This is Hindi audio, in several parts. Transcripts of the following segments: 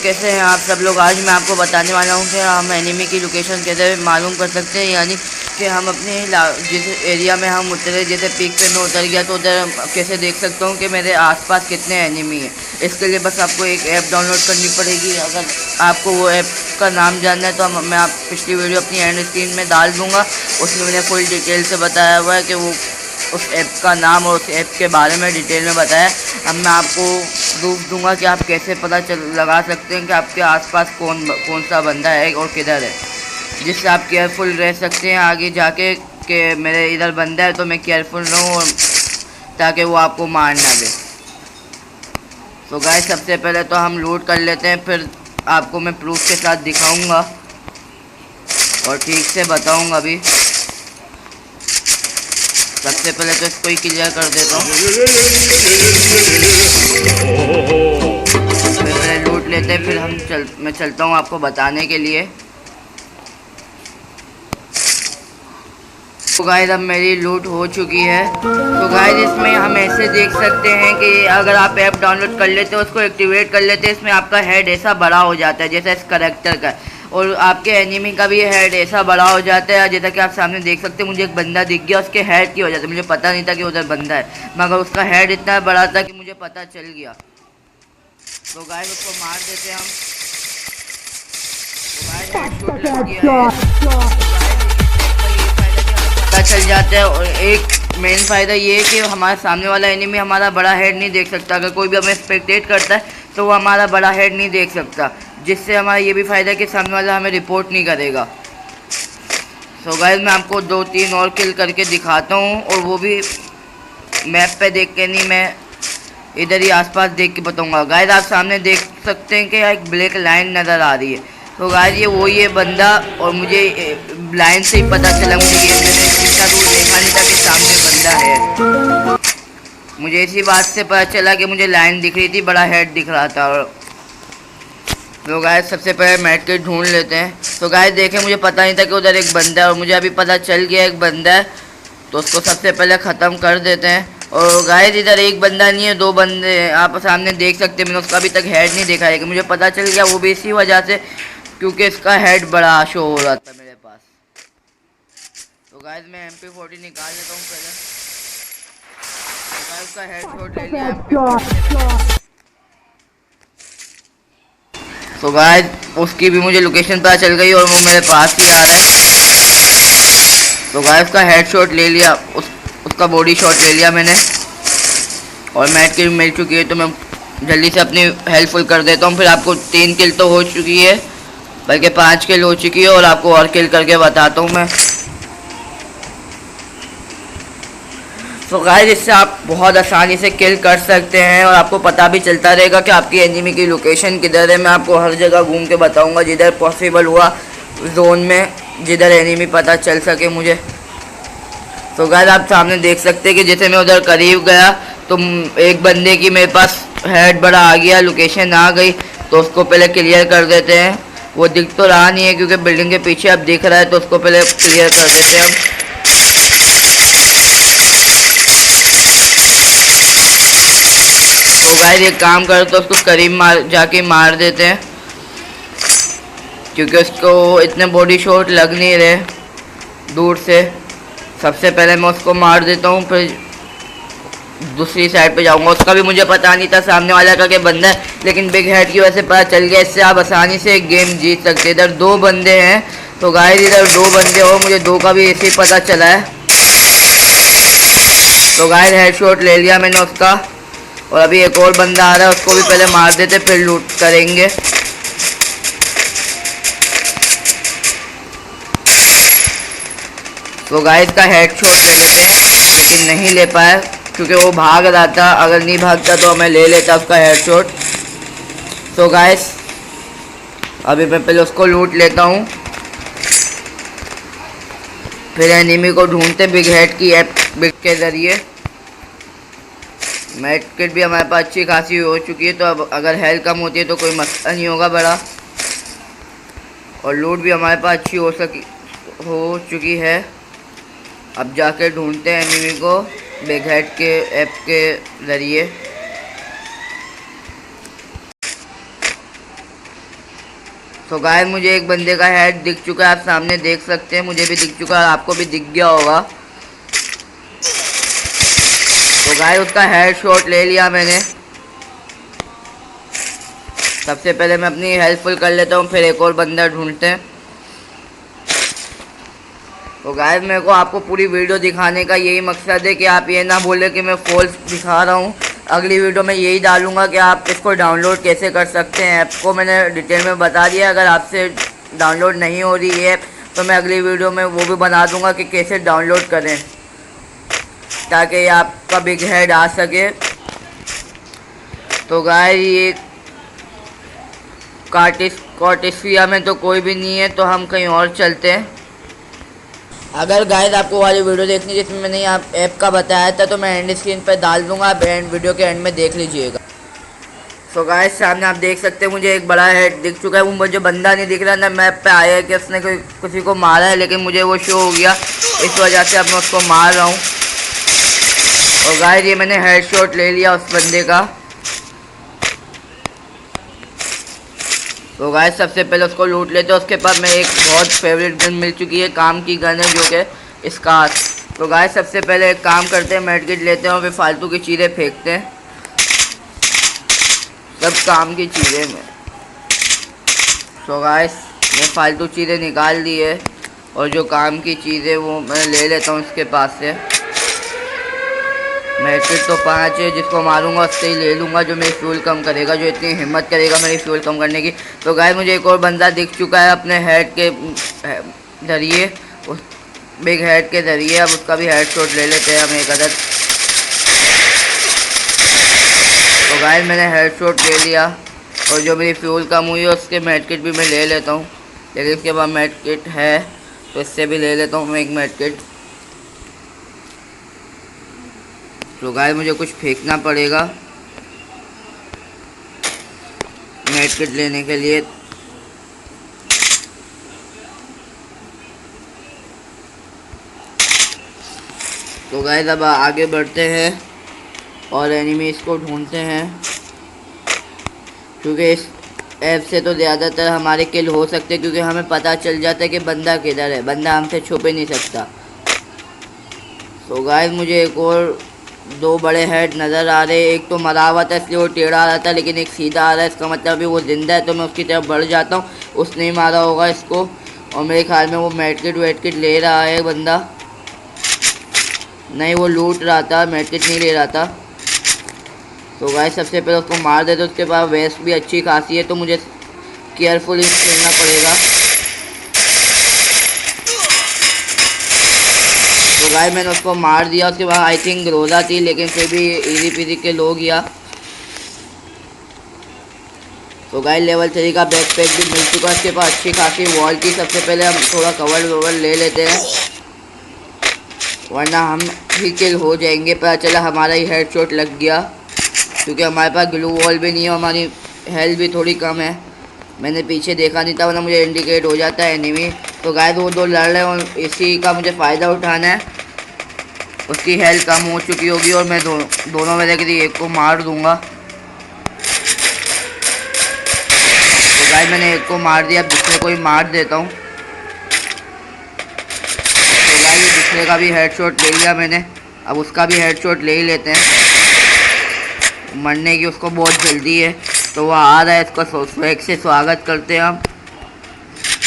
कैसे हैं आप सब लोग। आज मैं आपको बताने वाला हूं कि हम एनिमी की लोकेशन कैसे मालूम कर सकते हैं, यानी कि हम अपने जिस एरिया में हम उतरे, जैसे पीक पे मैं उतर गया तो उधर कैसे देख सकता हूं कि मेरे आसपास कितने एनिमी हैं। इसके लिए बस आपको एक ऐप डाउनलोड करनी पड़ेगी। अगर आपको वो ऐप का नाम जानना है तो मैं आप पिछली वीडियो अपनी एंड स्क्रीन में डाल दूँगा। उसमें मैंने फुल डिटेल से बताया हुआ है कि वो उस ऐप का नाम और उस ऐप के बारे में डिटेल में बताया। अब मैं आपको प्रूफ दूंगा कि आप कैसे पता लगा सकते हैं कि आपके आसपास कौन सा बंदा है और किधर है, जिससे आप केयरफुल रह सकते हैं आगे जाके कि मेरे इधर बंदा है तो मैं केयरफुल रहूँ और ताकि वो आपको मार ना दे। तो गाइस सबसे पहले तो हम लूट कर लेते हैं, फिर आपको मैं प्रूफ के साथ दिखाऊंगा और ठीक से बताऊंगा। अभी सबसे पहले तो इसको ही क्लियर कर देता हूँ, फिर पहले लूट लेते हैं, फिर मैं चलता हूँ आपको बताने के लिए। तो गाइस अब मेरी लूट हो चुकी है। तो गाइस इसमें हम ऐसे देख सकते हैं कि अगर आप ऐप डाउनलोड कर लेते हो, उसको एक्टिवेट कर लेते हैं, इसमें आपका हेड ऐसा बड़ा हो जाता है जैसा इस करैक्टर का, और आपके एनिमी का भी हेड ऐसा बड़ा हो जाता है। जैसा कि आप सामने देख सकते हैं, मुझे एक बंदा दिख गया उसके हेड की वजह से। मुझे पता नहीं था कि उधर बंदा है, मगर उसका हेड इतना बड़ा था कि मुझे पता चल गया। तो गाइस उसको मार देते हैं हम। तो गाइस हेडशॉट लग गया है। पता चल जाता है। और एक मेन फ़ायदा ये है कि हमारे सामने वाला एनिमी हमारा बड़ा हेड नहीं देख सकता। अगर कोई भी हमें स्पेक्टेट करता है तो वो हमारा बड़ा हेड नहीं देख सकता, जिससे हमारा ये भी फ़ायदा है कि सामने वाला हमें रिपोर्ट नहीं करेगा। सो गाइस मैं आपको 2-3 और किल करके दिखाता हूँ, और वो भी मैप पे देख के नहीं, मैं इधर ही आसपास देख के बताऊँगा। गाइस आप सामने देख सकते हैं कि एक ब्लैक लाइन नज़र आ रही है। तो गाइस ये वही है बंदा, और मुझे लाइन से ही पता चला। मुझे ये मैंने इतना दूर देखा नहीं था कि सामने बंदा है। मुझे इसी बात से पता चला कि मुझे लाइन दिख रही थी, बड़ा हेड दिख रहा था। और तो गाइस सबसे पहले मैट के ढूंढ लेते हैं। तो गाइस देखें, मुझे पता नहीं था कि उधर एक बंदा है, और मुझे अभी पता चल गया एक बंदा है, तो उसको सबसे पहले ख़त्म कर देते हैं। और गाइस इधर एक बंदा नहीं है, 2 बंदे हैं। आप सामने देख सकते हैं, मैंने उसका अभी तक हेड नहीं देखा है कि मुझे पता चल गया, वो भी इसी वजह से क्योंकि इसका हेड बड़ा शो हो रहा था मेरे पास। तो गाइस मैं MP40 निकाल लेता हूँ पहले। तो गाइस उसका हेडशॉट ले लिया MP40। तो गाइस उसकी भी मुझे लोकेशन पता चल गई और वो मेरे पास ही आ रहा है। तो गाइस उसका हेडशॉट ले लिया, उसका बॉडी शॉट ले लिया मैंने, और मैट किल मिल चुकी है। तो मैं जल्दी से अपनी हेल्पफुल कर देता हूँ। फिर आपको 3 किल तो हो चुकी है, बल्कि 5 किल हो चुकी है, और आपको और किल करके बताता हूँ मैं। तो गाइस इससे आप बहुत आसानी से किल कर सकते हैं, और आपको पता भी चलता रहेगा कि आपकी एनिमी की लोकेशन किधर है। मैं आपको हर जगह घूम के बताऊंगा जिधर पॉसिबल हुआ जोन में, जिधर एनिमी पता चल सके मुझे। तो गाइस आप सामने देख सकते हैं कि जैसे मैं उधर करीब गया तो एक बंदे की मेरे पास हेड बड़ा आ गया, लोकेशन आ गई। तो उसको पहले क्लियर कर देते हैं। वो दिख तो रहा नहीं है क्योंकि बिल्डिंग के पीछे अब दिख रहा है, तो उसको पहले क्लियर कर देते हैं हम। तो गाइस एक काम कर, तो उसको करीब जाके मार देते हैं, क्योंकि उसको इतने बॉडी शॉट लग नहीं रहे दूर से। सबसे पहले मैं उसको मार देता हूँ, फिर दूसरी साइड पे जाऊँगा। उसका भी मुझे पता नहीं था सामने वाला का कि बंदा है, लेकिन बिग हेड की वजह से पता चल गया। इससे आप आसानी से एक गेम जीत सकते हैं। इधर 2 बंदे हैं, तो गाइस इधर 2 बंदे हो, मुझे 2 का भी ऐसे ही पता चला है। तो गाइस हेडशॉट ले लिया मैंने उसका, और अभी एक और बंदा आ रहा है, उसको भी पहले मार देते फिर लूट करेंगे। तो गाइस का हेडशॉट ले लेते हैं, लेकिन नहीं ले पाया क्योंकि वो भाग रहा था। अगर नहीं भागता तो मैं ले लेता उसका हेडशॉट। तो गाइस अभी मैं पहले उसको लूट लेता हूँ, फिर एनिमी को ढूंढते बिग हेड की ऐप बिग के ज़रिए। मेड किट भी हमारे पास अच्छी खासी हो चुकी है, तो अब अगर हेल्थ कम होती है तो कोई मसला नहीं होगा बड़ा। और लूट भी हमारे पास अच्छी हो चुकी है। अब जाके ढूंढते हैं एनिमी को बिग हेड के ऐप के ज़रिए। तो गाइस मुझे एक बंदे का हेड दिख चुका है, आप सामने देख सकते हैं, मुझे भी दिख चुका है, आपको भी दिख गया होगा। तो गाइस उसका हेड शॉट ले लिया मैंने। सबसे पहले मैं अपनी हेल्प फुल कर लेता हूँ, फिर एक और बंदा ढूंढते हैं। तो गाइस मेरे को आपको पूरी वीडियो दिखाने का यही मकसद है कि आप ये ना बोले कि मैं फॉल्स दिखा रहा हूँ। अगली वीडियो में यही डालूंगा कि आप इसको डाउनलोड कैसे कर सकते हैं। ऐप को मैंने डिटेल में बता दिया, अगर आपसे डाउनलोड नहीं हो रही है तो मैं अगली वीडियो में वो भी बना दूंगा कि कैसे डाउनलोड करें, ताकि आपका बिग हेड आ सके। तो गाइस ये कॉर्टेसिया में तो कोई भी नहीं है, तो हम कहीं और चलते हैं। अगर गाइस आपको वाली वीडियो देखनी जिसमें मैंने आप ऐप का बताया था, तो मैं एंड स्क्रीन पर डाल दूंगा, आप वीडियो के एंड में देख लीजिएगा। तो गाइस सामने आप देख सकते हैं मुझे एक बड़ा हेड दिख चुका है। वो मुझे बंदा नहीं दिख रहा ना मैप पे आया है कि उसने किसी को मारा है, लेकिन मुझे वो शो हो गया, इस वजह से अब मैं उसको मार रहा हूँ। और गाइस ये मैंने हेड शॉट ले लिया उस बंदे का। तो गाइस सबसे पहले उसको लूट लेते हैं। उसके पास में एक बहुत फेवरेट गन मिल चुकी है, काम की गन है, जो कि स्कार। तो गाइस सबसे पहले एक काम करते हैं, मेडकिट लेते हैं और फिर फालतू की चीज़ें फेंकते हैं, सब काम की चीज़ें में। तो गाइस मैं फालतू चीज़ें निकाल दी है और जो काम की चीज़ें वो मैं ले लेता हूँ इसके पास से। मेडकिट तो 5 है, जिसको मारूंगा उससे ही ले लूँगा, जो मेरी फ्यूल कम करेगा, जो इतनी हिम्मत करेगा मेरी फ्यूल कम करने की। तो गाइस मुझे एक और बंदा दिख चुका है अपने हेड के ज़रिए, उस बिग हेड के ज़रिए। अब उसका भी हेड शॉट ले लेते हैं हम एक अदद। तो गाइस मैंने हेड शॉट ले लिया और जो मेरी फ्यूल कम हुई है उसके मेडकिट भी मैं ले लेता हूँ, लेकिन इसके बाद मेडकिट है तो इससे भी ले लेता हूँ मैं एक मेडकिट। तो गाइस मुझे कुछ फेंकना पड़ेगा मेडकिट लेने के लिए। तो गाइस अब आगे बढ़ते हैं और एनिमीज को ढूंढते हैं, क्योंकि इस ऐप से तो ज़्यादातर हमारे किल हो सकते हैं, क्योंकि हमें पता चल जाता है कि बंदा किधर है, बंदा हमसे छुप ही नहीं सकता। तो गाइस मुझे एक और 2 बड़े हेड नज़र आ रहे हैं। एक तो मरा हुआ था इसलिए वो टेढ़ा आ रहा था, लेकिन एक सीधा आ रहा है, इसका मतलब अभी वो जिंदा है। तो मैं उसकी तरफ बढ़ जाता हूँ, उसने ही मारा होगा इसको, और मेरे ख्याल में वो मेडकिट वेडकिट ले रहा है बंदा। नहीं, वो लूट रहा था, मेडकिट नहीं ले रहा था। तो गाइस सबसे पहले उसको मार देते, उसके बाद वेस्ट भी अच्छी खासी है, तो मुझे केयरफुली खेलना पड़ेगा। तो गाइस मैंने उसको मार दिया। उसके बाद आई थिंक ग्रोजा थी, लेकिन फिर भी इजी पीजी के लो गया। तो गाइस लेवल 3 का बैकपैक भी मिल चुका है, उसके पास अच्छी खासी वॉल की। सबसे पहले हम थोड़ा कवर ववर ले लेते हैं, वरना हम ही किल हो जाएंगे। पता चला हमारा ही हेड शॉट लग गया, क्योंकि हमारे पास ग्लू वॉल भी नहीं है, हमारी हेल्थ भी थोड़ी कम है। मैंने पीछे देखा नहीं था, वरना मुझे इंडिकेट हो जाता है एनिमी। तो गाइस वो 2 लड़ रहे हैं और इसी का मुझे फ़ायदा उठाना है। उसकी हेल्थ कम हो चुकी होगी और मैं दोनों में से एक को मार दूंगा। तो गाइस मैंने एक को मार दिया, अब दूसरे को ही मार देता हूँ। तो गाइस दूसरे का भी हेडशॉट ले लिया मैंने, अब उसका भी हेडशॉट ले ही लेते हैं। मरने की उसको बहुत जल्दी है, तो वो आ रहा है, इसका स्वैग से स्वागत करते हैं हम,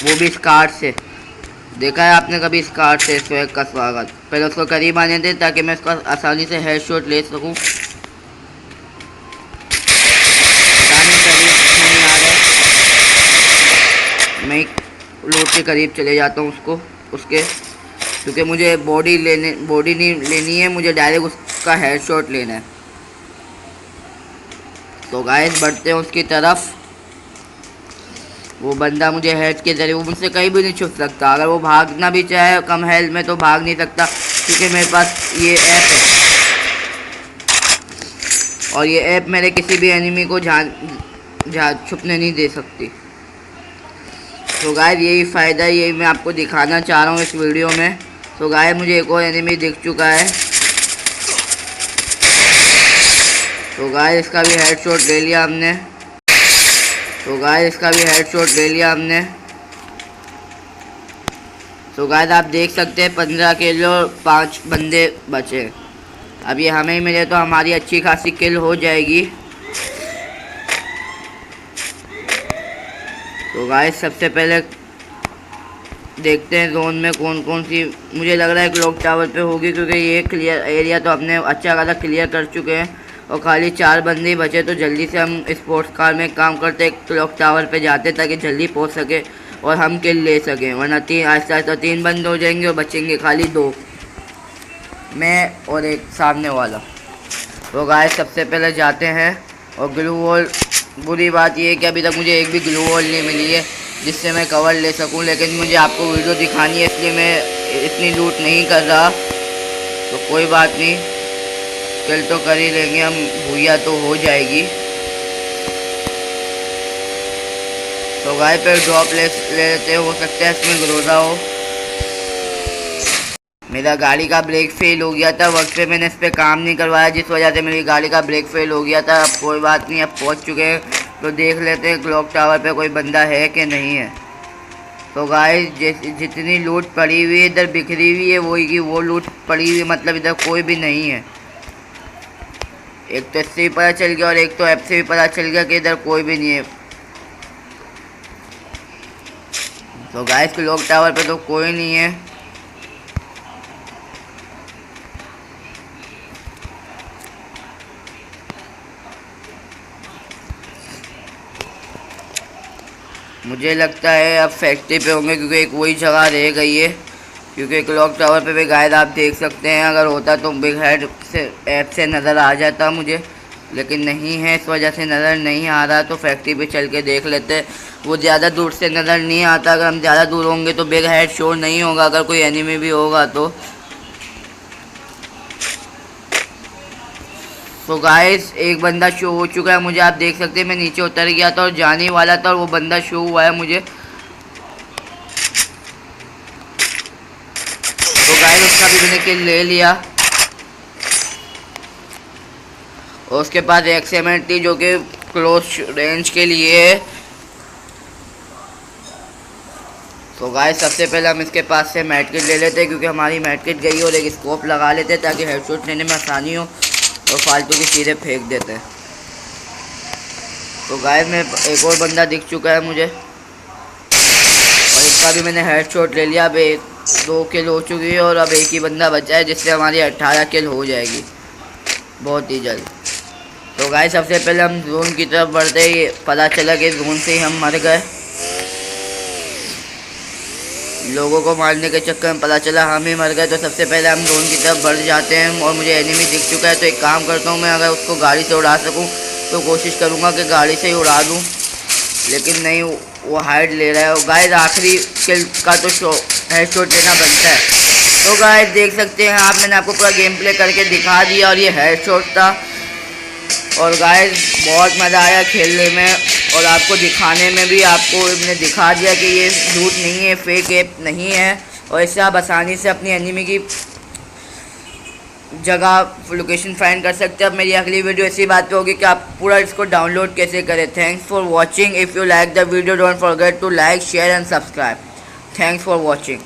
वो भी स्कार से। देखा है आपने कभी स्कार से स्वैग का स्वागत? पहले उसको करीब आने दे ताकि मैं उसका आसानी से हेडशॉट ले सकूं। करीब नहीं आ रहा, मैं लोड के करीब चले जाता हूं उसके, क्योंकि मुझे बॉडी नहीं लेनी है, मुझे डायरेक्ट उसका हेडशॉट लेना है। तो गाइस बढ़ते हैं उसकी तरफ। वो बंदा मुझे हेड के जरिए, वो मुझसे कहीं भी नहीं छुप सकता। अगर वो भागना भी चाहे कम हेल्थ में तो भाग नहीं सकता, क्योंकि मेरे पास ये ऐप है और ये ऐप मेरे किसी भी एनिमी को छुपने नहीं दे सकती। तो गाइस यही फ़ायदा, यही मैं आपको दिखाना चाह रहा हूँ इस वीडियो में। तो गाइस मुझे एक और एनिमी दिख चुका है, तो गाइस इसका भी हेडशॉट ले लिया हमने। तो तो गाइस इसका भी हेडशॉट ले लिया हमने। तो गाइस आप देख सकते हैं 15 किल और 5 बंदे बचे। अब ये हमें ही मिले तो हमारी अच्छी खासी किल हो जाएगी। तो गाइस सबसे पहले देखते हैं जोन में कौन कौन सी, मुझे लग रहा है क्लॉक टावर पे होगी, क्योंकि ये क्लियर एरिया तो हमने अच्छा खासा क्लियर कर चुके हैं और खाली 4 बंदे ही बचे। तो जल्दी से हम स्पोर्ट्स कार में काम करते क्लॉक टावर पे जाते ताकि जल्दी पहुंच सके और हम किल ले सकें, वरना आहिस्ता आहिस्ता 3 बंदे हो जाएंगे और बचेंगे खाली 2, मैं और एक सामने वाला। तो गाइस सबसे पहले जाते हैं और ग्लू वॉल, बुरी बात यह है कि अभी तक मुझे एक भी ग्लू वॉल नहीं मिली है जिससे मैं कवर ले सकूं, लेकिन मुझे आपको वीडियो दिखानी है इसलिए मैं इतनी लूट नहीं कर रहा। तो कोई बात नहीं, किल तो कर ही लेंगे हम, भूया तो हो जाएगी। तो गाय पे ड्रॉप ले लेते, हो सकता है इसमें ग्रोजा हो। मेरा गाड़ी का ब्रेक फेल हो गया था, वक्त पे मैंने इस पर काम नहीं करवाया जिस वजह से मेरी गाड़ी का ब्रेक फेल हो गया था। अब कोई बात नहीं, अब पहुंच चुके हैं। तो देख लेते हैं क्लॉक टावर पे कोई बंदा है कि नहीं है। तो गाइस जितनी लूट पड़ी हुई है इधर बिखरी हुई है, वही की वो लूट पड़ी हुई, मतलब इधर कोई भी नहीं है। एक तो इससे भी पता चल गया और एक तो ऐप से भी पता चल गया कि इधर कोई भी नहीं है। तो गाइस क्लॉक टावर पे तो कोई नहीं है। मुझे लगता है अब फैक्ट्री पे होंगे क्योंकि एक वही जगह रह गई है, क्योंकि क्लॉक टावर पे भी गाइस आप देख सकते हैं, अगर होता तो बिग हेड से ऐप से नज़र आ जाता मुझे, लेकिन नहीं है, इस वजह से नज़र नहीं आ रहा। तो फैक्ट्री पे चल के देख लेते हैं, वो ज़्यादा दूर से नज़र नहीं आता। अगर हम ज़्यादा दूर होंगे तो बिग हेड शो नहीं होगा, अगर कोई एनिमी भी होगा तो। तो गाइस एक बंदा शो हो चुका है मुझे, आप देख सकते हैं। मैं नीचे उतर गया था और जाने वाला था और वो बंदा शो हुआ है मुझे। तो गाइस उसका भी मैंने किल ले लिया और उसके पास एक्सएमएल थी जो कि क्लोज रेंज के लिए है। तो गाइस सबसे पहले हम इसके पास से मैट किट ले लेते हैं, क्योंकि हमारी मैट किट गई और एक स्कोप लगा लेते हैं ताकि हेडशॉट लेने में आसानी हो और फालतू की चीज़ें फेंक देते हैं। तो गाइस में एक और बंदा दिख चुका है मुझे और इसका भी मैंने हेडशॉट ले लिया। अब 2 किल हो चुकी है और अब एक ही बंदा बचा है जिससे हमारी 18 किल हो जाएगी बहुत ही जल्द। तो गाइस सबसे पहले हम जोन की तरफ बढ़ते ही पता चला कि जोन से ही हम मर गए। लोगों को मारने के चक्कर में पता चला हम ही मर गए। तो सबसे पहले हम जोन की तरफ बढ़ जाते हैं और मुझे एनिमी दिख चुका है। तो एक काम करता हूँ, मैं अगर उसको गाड़ी से उड़ा सकूँ तो कोशिश करूँगा कि गाड़ी से ही उड़ा दूँ, लेकिन नहीं, वो हाइड ले रहा है। और गाइस आखिरी किल का तो हेडशॉट लेना बनता है। तो गाइस देख सकते हैं आप, मैंने आपको पूरा गेम प्ले करके दिखा दिया और ये हेडशॉट था। और गाइस बहुत मज़ा आया खेलने में और आपको दिखाने में भी। आपको मैंने दिखा दिया कि ये झूठ नहीं है, फेक ऐप नहीं है और इससे आप आसानी से अपनी एनिमी की जगह लोकेशन फाइंड कर सकते हैं। अब मेरी अगली वीडियो इसी बात पे होगी कि आप पूरा इसको डाउनलोड कैसे करें। Thanks for watching. If you like the video don't forget to like, share and subscribe. Thanks for watching.